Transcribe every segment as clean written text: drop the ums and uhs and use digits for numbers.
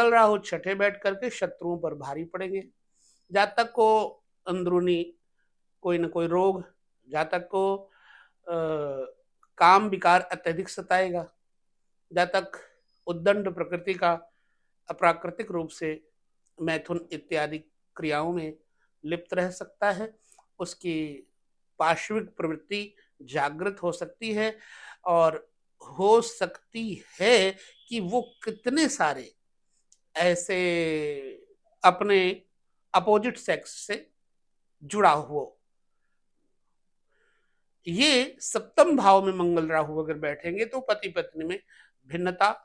मंगल राहु छठे बैठ करके शत्रुओं पर भारी पड़ेंगे। जातक को अंदरूनी कोई न कोई रोग, जातक को काम विकार अत्यधिक सताएगा, जातक उद्दंड प्रकृति का अप्राकृतिक रूप से मैथुन इत्यादि क्रियाओं में लिप्त रह सकता है। उसकी पार्श्विक प्रवृत्ति जागृत हो सकती है और हो सकती है कि वो कितने सारे ऐसे अपने अपोजिट सेक्स से जुड़ा हुआ। ये सप्तम भाव में मंगल राहु अगर बैठेंगे तो पति पत्नी में भिन्नता,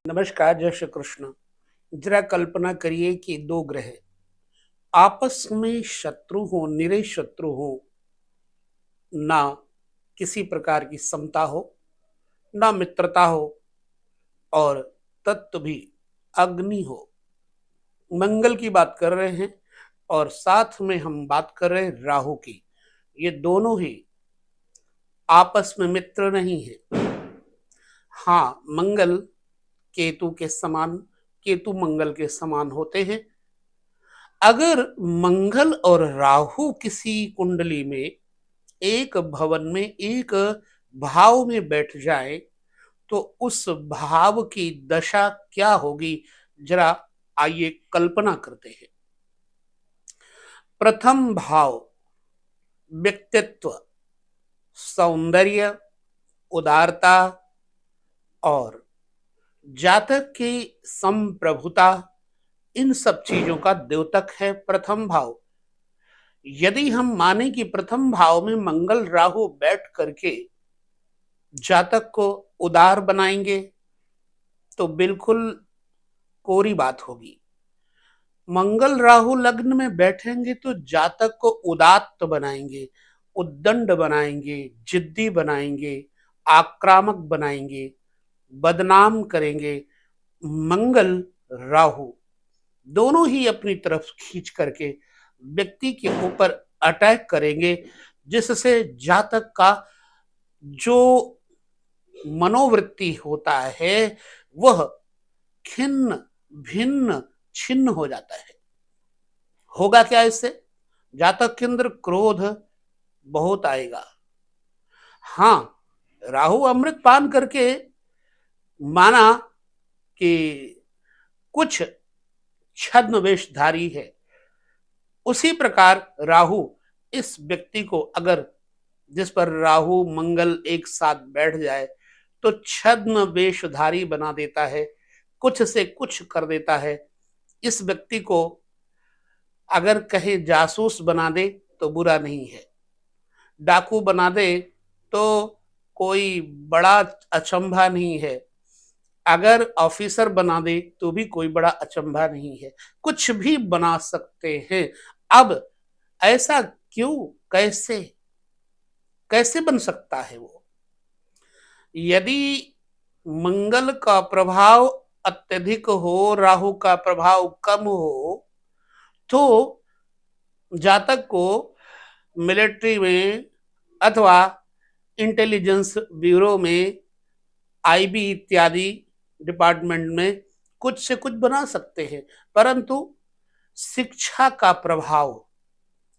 नमस्कार, जय श्री कृष्ण। जरा कल्पना करिए कि दो ग्रह आपस में शत्रु हो, निरे शत्रु हो, ना किसी प्रकार की समता हो, ना मित्रता हो, और तत्व भी अग्नि हो। मंगल की बात कर रहे हैं और साथ में हम बात कर रहे हैं राहु की। ये दोनों ही आपस में मित्र नहीं है। हाँ, मंगल केतु के समान, केतु मंगल के समान होते हैं। अगर मंगल और राहु किसी कुंडली में एक भवन में एक भाव में बैठ जाए तो उस भाव की दशा क्या होगी, जरा आइए कल्पना करते हैं। प्रथम भाव व्यक्तित्व, सौंदर्य, उदारता और जातक की संप्रभुता, इन सब चीजों का द्योतक है प्रथम भाव। यदि हम माने कि प्रथम भाव में मंगल राहु बैठ करके जातक को उदार बनाएंगे तो बिल्कुल कोरी बात होगी। मंगल राहु लग्न में बैठेंगे तो जातक को उदात्त बनाएंगे, उद्दंड बनाएंगे, जिद्दी बनाएंगे, आक्रामक बनाएंगे, बदनाम करेंगे। मंगल राहु दोनों ही अपनी तरफ खींच करके व्यक्ति के ऊपर अटैक करेंगे, जिससे जातक का जो मनोवृत्ति होता है वह खिन्न भिन्न छिन्न हो जाता है। होगा क्या इससे? जातक के अंदर क्रोध बहुत आएगा। हाँ, राहु अमृत पान करके माना कि कुछ छद्म वेशधारी है, उसी प्रकार राहु इस व्यक्ति को, अगर जिस पर राहु मंगल एक साथ बैठ जाए तो छद्म वेशधारी बना देता है, कुछ से कुछ कर देता है। इस व्यक्ति को अगर कहे जासूस बना दे तो बुरा नहीं है, डाकू बना दे तो कोई बड़ा अचंभा नहीं है, अगर ऑफिसर बना दे तो भी कोई बड़ा अचंभा नहीं है, कुछ भी बना सकते हैं। अब ऐसा क्यों, कैसे कैसे बन सकता है वो? यदि मंगल का प्रभाव अत्यधिक हो, राहु का प्रभाव कम हो, तो जातक को मिलिट्री में अथवा इंटेलिजेंस ब्यूरो में, आईबी इत्यादि डिपार्टमेंट में कुछ से कुछ बना सकते हैं, परंतु शिक्षा का प्रभाव,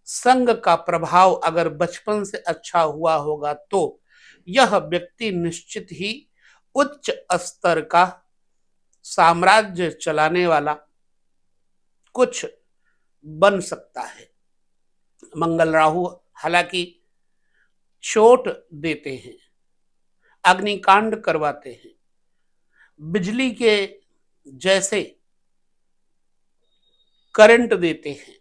संघ का प्रभाव अगर बचपन से अच्छा हुआ होगा तो यह व्यक्ति निश्चित ही उच्च स्तर का साम्राज्य चलाने वाला कुछ बन सकता है। मंगल राहु हालांकि चोट देते हैं, अग्निकांड करवाते हैं, बिजली के जैसे करंट देते हैं,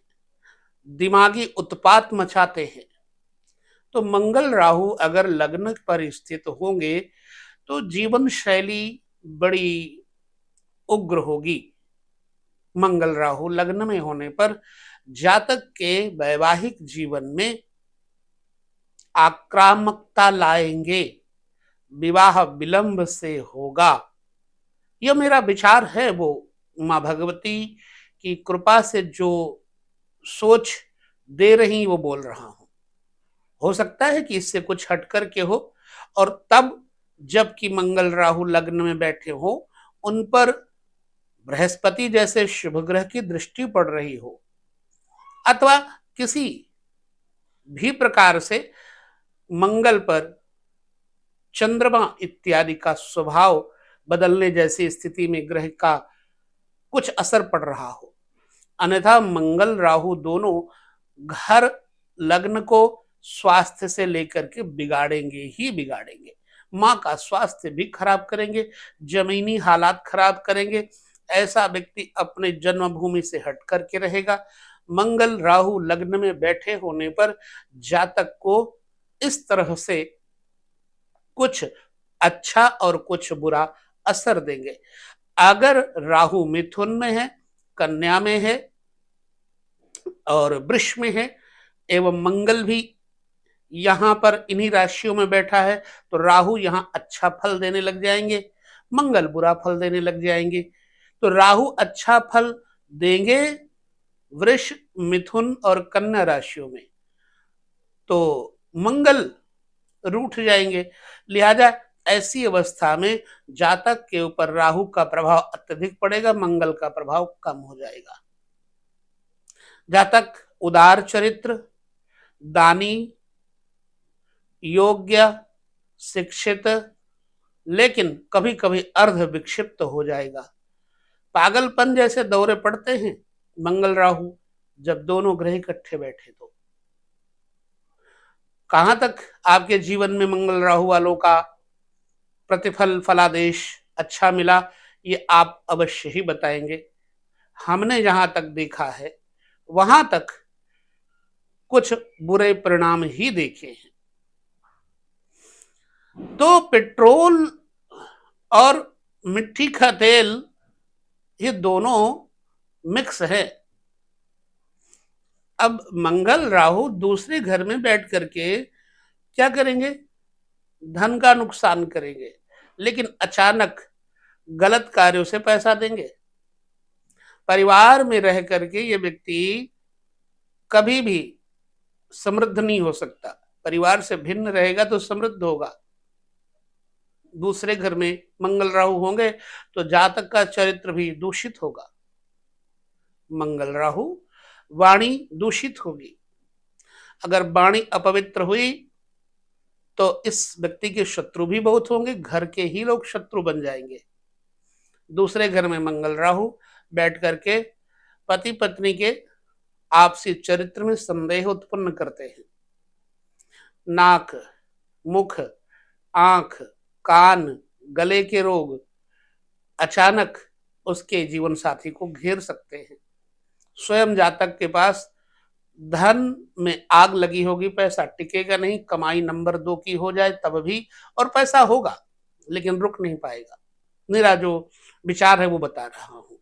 दिमागी उत्पात मचाते हैं। तो मंगल राहु अगर लग्न पर स्थित होंगे तो जीवन शैली बड़ी उग्र होगी। मंगल राहु लग्न में होने पर जातक के वैवाहिक जीवन में आक्रामकता लाएंगे, विवाह विलंब से होगा। यह मेरा विचार है, वो माँ भगवती की कृपा से जो सोच दे रही वो बोल रहा हूं। हो सकता है कि इससे कुछ हट कर के हो, और तब जबकि मंगल राहु लग्न में बैठे हो, उन पर बृहस्पति जैसे शुभ ग्रह की दृष्टि पड़ रही हो, अथवा किसी भी प्रकार से मंगल पर चंद्रमा इत्यादि का स्वभाव बदलने जैसी स्थिति में ग्रह का कुछ असर पड़ रहा हो। अन्यथा मंगल राहु दोनों घर लग्न को स्वास्थ्य से लेकर के बिगाड़ेंगे ही बिगाड़ेंगे। माँ का स्वास्थ्य भी खराब करेंगे, जमीनी हालात खराब करेंगे। ऐसा व्यक्ति अपने जन्मभूमि से हट करके रहेगा। मंगल राहु लग्न में बैठे होने पर जातक को इस तरह से कुछ अच्छा और कुछ बुरा असर देंगे। अगर राहु मिथुन में है, कन्या में है और वृष में है, एवं मंगल भी यहां पर इन्हीं राशियों में बैठा है, तो राहु यहां अच्छा फल देने लग जाएंगे, मंगल बुरा फल देने लग जाएंगे। तो राहु अच्छा फल देंगे वृष, मिथुन और कन्या राशियों में, तो मंगल रूठ जाएंगे। लिहाजा ऐसी अवस्था में जातक के ऊपर राहु का प्रभाव अत्यधिक पड़ेगा, मंगल का प्रभाव कम हो जाएगा। जातक उदार चरित्र, दानी, योग्य, शिक्षित, लेकिन कभी कभी अर्ध विक्षिप्त हो जाएगा। पागलपन जैसे दौरे पड़ते हैं मंगल राहु जब दोनों ग्रह इकट्ठे बैठे। तो कहां तक आपके जीवन में मंगल राहु वालों का प्रतिफल फलादेश अच्छा मिला, ये आप अवश्य ही बताएंगे। हमने जहां तक देखा है वहां तक कुछ बुरे परिणाम ही देखे हैं। तो पेट्रोल और मिट्टी का तेल ये दोनों मिक्स है। अब मंगल राहु दूसरे घर में बैठ करके क्या करेंगे? धन का नुकसान करेंगे, लेकिन अचानक गलत कार्यों से पैसा देंगे। परिवार में रह करके ये व्यक्ति कभी भी समृद्ध नहीं हो सकता। परिवार से भिन्न रहेगा तो समृद्ध होगा। दूसरे घर में मंगल राहु होंगे तो जातक का चरित्र भी दूषित होगा। मंगल राहु वाणी दूषित होगी। अगर वाणी अपवित्र हुई तो इस व्यक्ति के शत्रु भी बहुत होंगे, घर के ही लोग शत्रु बन जाएंगे। दूसरे घर में मंगल राहु बैठ करके पति पत्नी के आपसी चरित्र में संदेह उत्पन्न करते हैं। नाक, मुख, आंख, कान, गले के रोग अचानक उसके जीवन साथी को घेर सकते हैं। स्वयं जातक के पास धन में आग लगी होगी, पैसा टिकेगा नहीं, कमाई नंबर 2 की हो जाए तब भी, और पैसा होगा लेकिन रुक नहीं पाएगा। मेरा जो विचार है वो बता रहा हूं।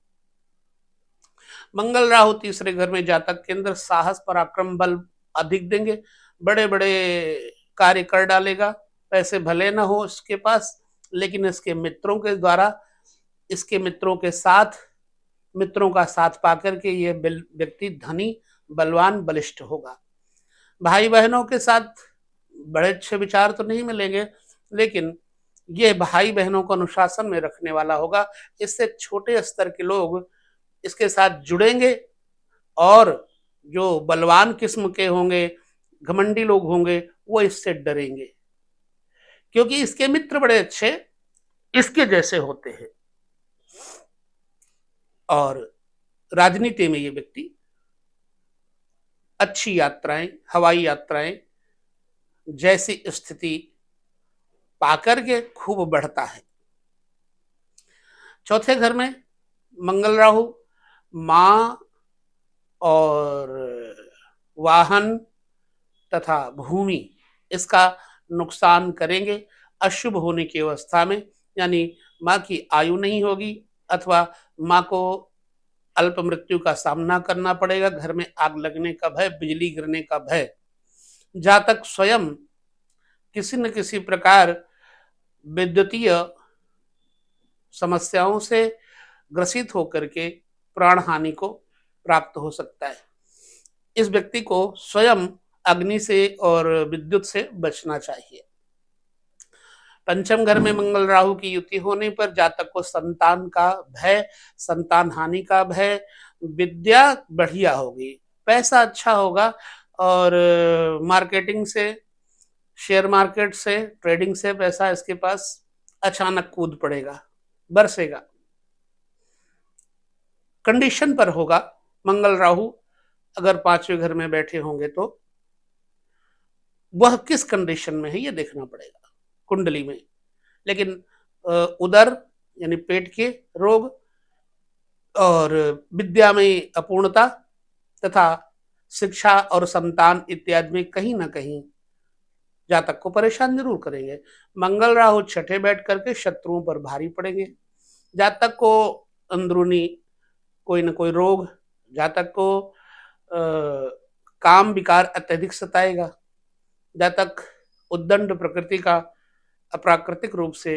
मंगल राहु तीसरे घर में जातक के अंदर साहस, पराक्रम, बल अधिक देंगे। बड़े बड़े कार्य कर डालेगा। पैसे भले ना हो इसके पास, लेकिन इसके मित्रों के द्वारा, इसके मित्रों के साथ, मित्रों का साथ पाकर के ये व्यक्ति धनी, बलवान, बलिष्ठ होगा। भाई बहनों के साथ बड़े अच्छे विचार तो नहीं मिलेंगे, लेकिन ये भाई बहनों को अनुशासन में रखने वाला होगा। इससे छोटे स्तर के लोग इसके साथ जुड़ेंगे, और जो बलवान किस्म के होंगे, घमंडी लोग होंगे, वो इससे डरेंगे, क्योंकि इसके मित्र बड़े अच्छे इसके जैसे होते हैं। और राजनीति में ये व्यक्ति अच्छी यात्राएं, हवाई यात्राएं जैसी स्थिति पाकर के खूब बढ़ता है। चौथे घर में मंगल राहु मां और वाहन तथा भूमि इसका नुकसान करेंगे। अशुभ होने की अवस्था में, यानी मां की आयु नहीं होगी, अथवा मां को अल्प मृत्यु का सामना करना पड़ेगा, घर में आग लगने का भय, बिजली गिरने का भय। जातक स्वयं किसी न किसी प्रकार विद्युतीय समस्याओं से ग्रसित होकर के प्राण हानि को प्राप्त हो सकता है। इस व्यक्ति को स्वयं अग्नि से और विद्युत से बचना चाहिए। पंचम घर में मंगल राहु की युति होने पर जातक को संतान का भय, संतान हानि का भय, विद्या बढ़िया होगी, पैसा अच्छा होगा और मार्केटिंग से, शेयर मार्केट से, ट्रेडिंग से पैसा इसके पास अचानक कूद पड़ेगा, बरसेगा। कंडीशन पर होगा। मंगल राहु अगर पांचवें घर में बैठे होंगे तो वह किस कंडीशन में है ये देखना पड़ेगा कुंडली में। लेकिन उदर यानी पेट के रोग और विद्या में अपूर्णता तथा शिक्षा और संतान इत्यादि में कहीं ना कहीं जातक को परेशान जरूर करेंगे। मंगल राहु छठे बैठ करके शत्रुओं पर भारी पड़ेंगे। जातक को अंदरूनी कोई न कोई रोग, जातक को काम विकार अत्यधिक सताएगा। जातक उद्दंड प्रकृति का अप्राकृतिक रूप से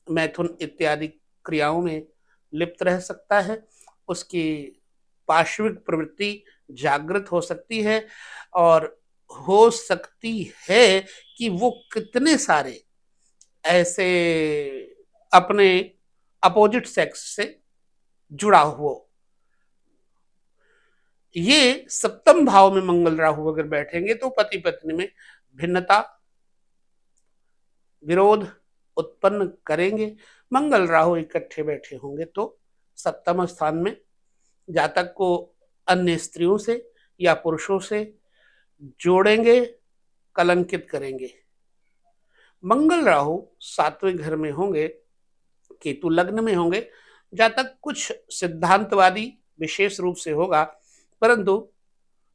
मैथुन इत्यादि क्रियाओं में लिप्त रह सकता है। उसकी पार्श्विक प्रवृत्ति जागृत हो सकती है और हो सकती है कि वो कितने सारे ऐसे अपने अपोजिट सेक्स से जुड़ा हुआ। ये सप्तम भाव में मंगल राहु अगर बैठेंगे तो पति पत्नी में भिन्नता, विरोध उत्पन्न करेंगे। मंगल राहु इकट्ठे बैठे होंगे तो सप्तम स्थान में जातक को अन्य स्त्रियों से या पुरुषों से जोड़ेंगे, कलंकित करेंगे। मंगल राहु सातवें घर में होंगे, केतु लग्न में होंगे, जातक कुछ सिद्धांतवादी विशेष रूप से होगा, परंतु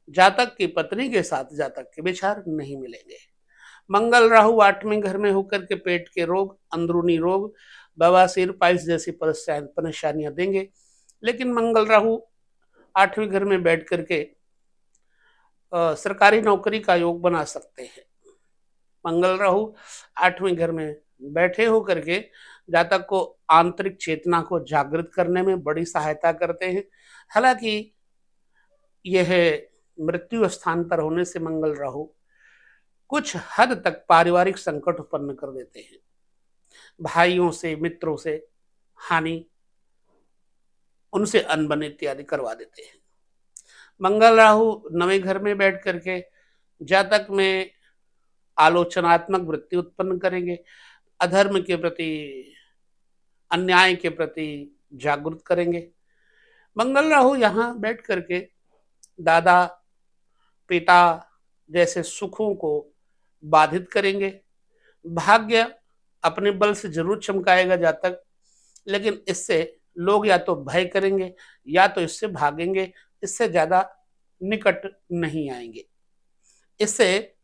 जातक की पत्नी के साथ जातक के विचार नहीं मिलेंगे। मंगल राहु आठवें घर में होकर के पेट के रोग, अंदरूनी रोग, बवासीर, पाइल्स जैसी परेशानियां देंगे। लेकिन मंगल राहु आठवें घर में बैठ करके सरकारी नौकरी का योग बना सकते हैं। मंगल राहु आठवें घर में बैठे होकर के जातक को आंतरिक चेतना को जागृत करने में बड़ी सहायता करते हैं। हालांकि यह मृत्यु स्थान पर होने से मंगल राहु कुछ हद तक पारिवारिक संकट उत्पन्न कर देते हैं। भाइयों से, मित्रों से हानि, उनसे अनबन इत्यादि करवा देते हैं। मंगल राहु नवें घर में बैठ करके जातक में आलोचनात्मक वृत्ति उत्पन्न करेंगे, अधर्म के प्रति, अन्याय के प्रति जागरूक करेंगे। मंगल राहु यहाँ बैठ करके दादा, पिता जैसे सुखों को बाधित करेंगे। भाग्य अपने बल से जरूर चमकाएगा जातक, लेकिन इससे लोग या तो भय करेंगे या तो इससे भागेंगे, इससे ज्यादा निकट नहीं आएंगे, इससे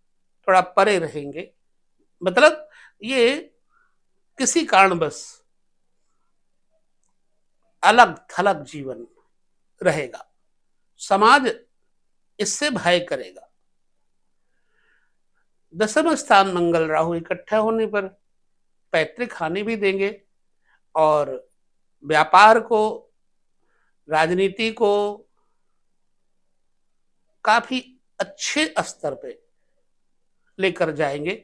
थोड़ा परे रहेंगे। मतलब ये किसी कारणवश अलग थलग जीवन रहेगा, समाज इससे भय करेगा। दसम स्थान मंगल राहु इकट्ठा होने पर पैतृक हानि भी देंगे और व्यापार को, राजनीति को काफी अच्छे स्तर पे लेकर जाएंगे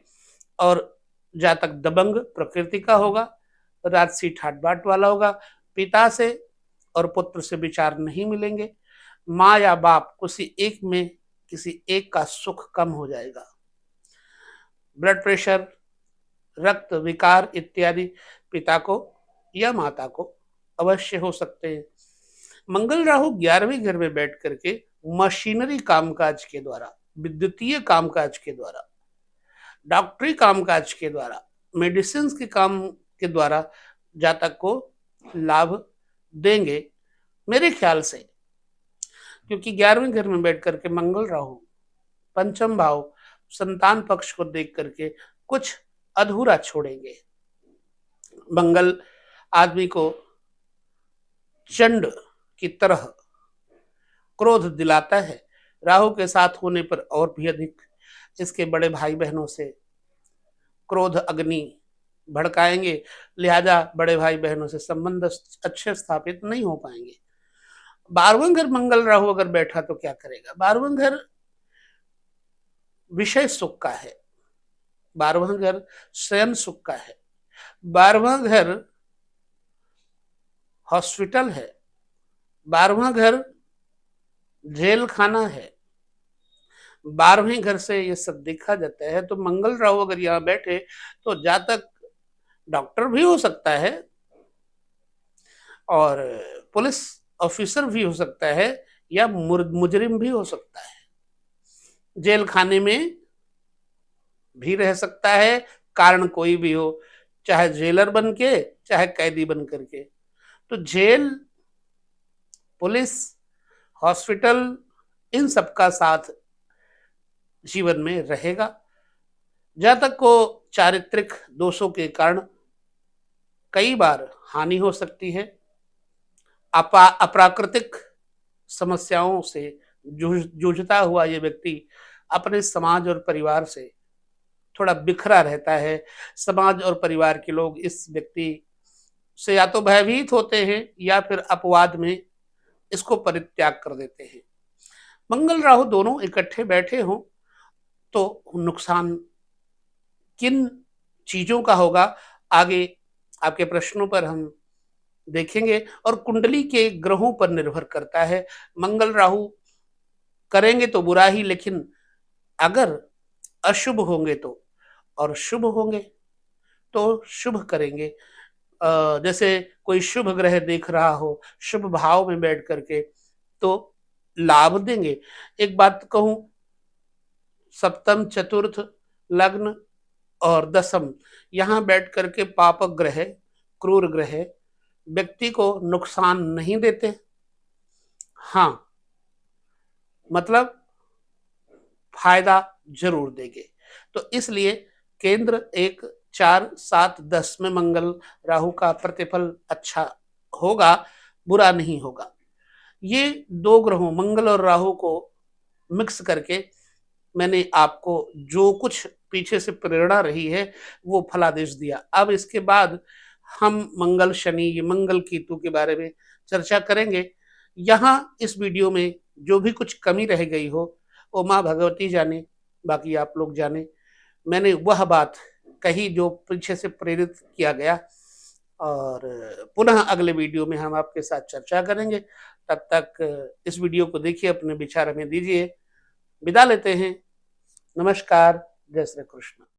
और जातक दबंग प्रकृति का होगा, राजसी ठाट बाट वाला होगा। पिता से और पुत्र से विचार नहीं मिलेंगे। माँ या बाप किसी एक में किसी एक का सुख कम हो जाएगा। ब्लड प्रेशर, रक्त विकार इत्यादि पिता को या माता को अवश्य हो सकते हैं। मंगल राहु 11वें घर में बैठ करके मशीनरी कामकाज के द्वारा, विद्युतीय कामकाज के द्वारा, डॉक्टरी कामकाज के द्वारा, मेडिसिन के काम के द्वारा जातक को लाभ देंगे मेरे ख्याल से, क्योंकि 11वें घर में बैठ करके मंगल राहु पंचम भाव संतान पक्ष को देख करके कुछ अधूरा छोड़ेंगे। मंगल आदमी को चंड की तरह क्रोध दिलाता है। राहु के साथ होने पर और भी अधिक इसके बड़े भाई बहनों से क्रोध अग्नि भड़काएंगे, लिहाजा बड़े भाई बहनों से संबंध अच्छे स्थापित नहीं हो पाएंगे। 12वां घर मंगल राहु अगर बैठा तो क्या करेगा? 12वां घर विषय सुख का है, 12वां घर शयन सुख का है, 12वां घर हॉस्पिटल है, 12वां घर जेल खाना है, 12वें घर से ये सब देखा जाता है। तो मंगल राहु अगर यहाँ बैठे तो जातक डॉक्टर भी हो सकता है और पुलिस ऑफिसर भी हो सकता है या मुजरिम भी हो सकता है, जेल खाने में भी रह सकता है, कारण कोई भी हो, चाहे जेलर बन के चाहे कैदी बन करके। तो जेल, पुलिस, हॉस्पिटल, इन सबका साथ जीवन में रहेगा। जातक को चारित्रिक दोषों के कारण कई बार हानि हो सकती है, अप्राकृतिक समस्याओं से जूझता हुआ ये व्यक्ति अपने समाज और परिवार से थोड़ा बिखरा रहता है। समाज और परिवार के लोग इस व्यक्ति से या तो भयभीत होते हैं या फिर अपवाद में इसको परित्याग कर देते हैं। मंगल राहु दोनों इकट्ठे बैठे हों तो नुकसान किन चीजों का होगा, आगे आपके प्रश्नों पर हम देखेंगे और कुंडली के ग्रहों पर निर्भर करता है। मंगल राहु करेंगे तो बुरा ही, लेकिन अगर अशुभ होंगे तो और शुभ होंगे तो शुभ करेंगे। जैसे कोई शुभ ग्रह देख रहा हो शुभ भाव में बैठ करके तो लाभ देंगे। एक बात कहूं, सप्तम, चतुर्थ, लग्न और दसम यहां बैठ करके पापक ग्रह, क्रूर ग्रह व्यक्ति को नुकसान नहीं देते, हाँ मतलब फायदा जरूर देंगे। तो इसलिए केंद्र 1, 4, 7, 10 में मंगल राहु का प्रतिफल अच्छा होगा, बुरा नहीं होगा। ये दो ग्रहों मंगल और राहु को मिक्स करके मैंने आपको जो कुछ पीछे से प्रेरणा रही है वो फलादेश दिया। अब इसके बाद हम मंगल शनि, मंगल केतु के बारे में चर्चा करेंगे। यहाँ इस वीडियो में जो भी कुछ कमी रह गई हो वो माँ भगवती जाने, बाकी आप लोग जाने। मैंने वह बात कही जो पीछे से प्रेरित किया गया और पुनः अगले वीडियो में हम आपके साथ चर्चा करेंगे। तब तक इस वीडियो को देखिए, अपने विचार हमें दीजिए। विदा लेते हैं। नमस्कार, जय श्री कृष्ण।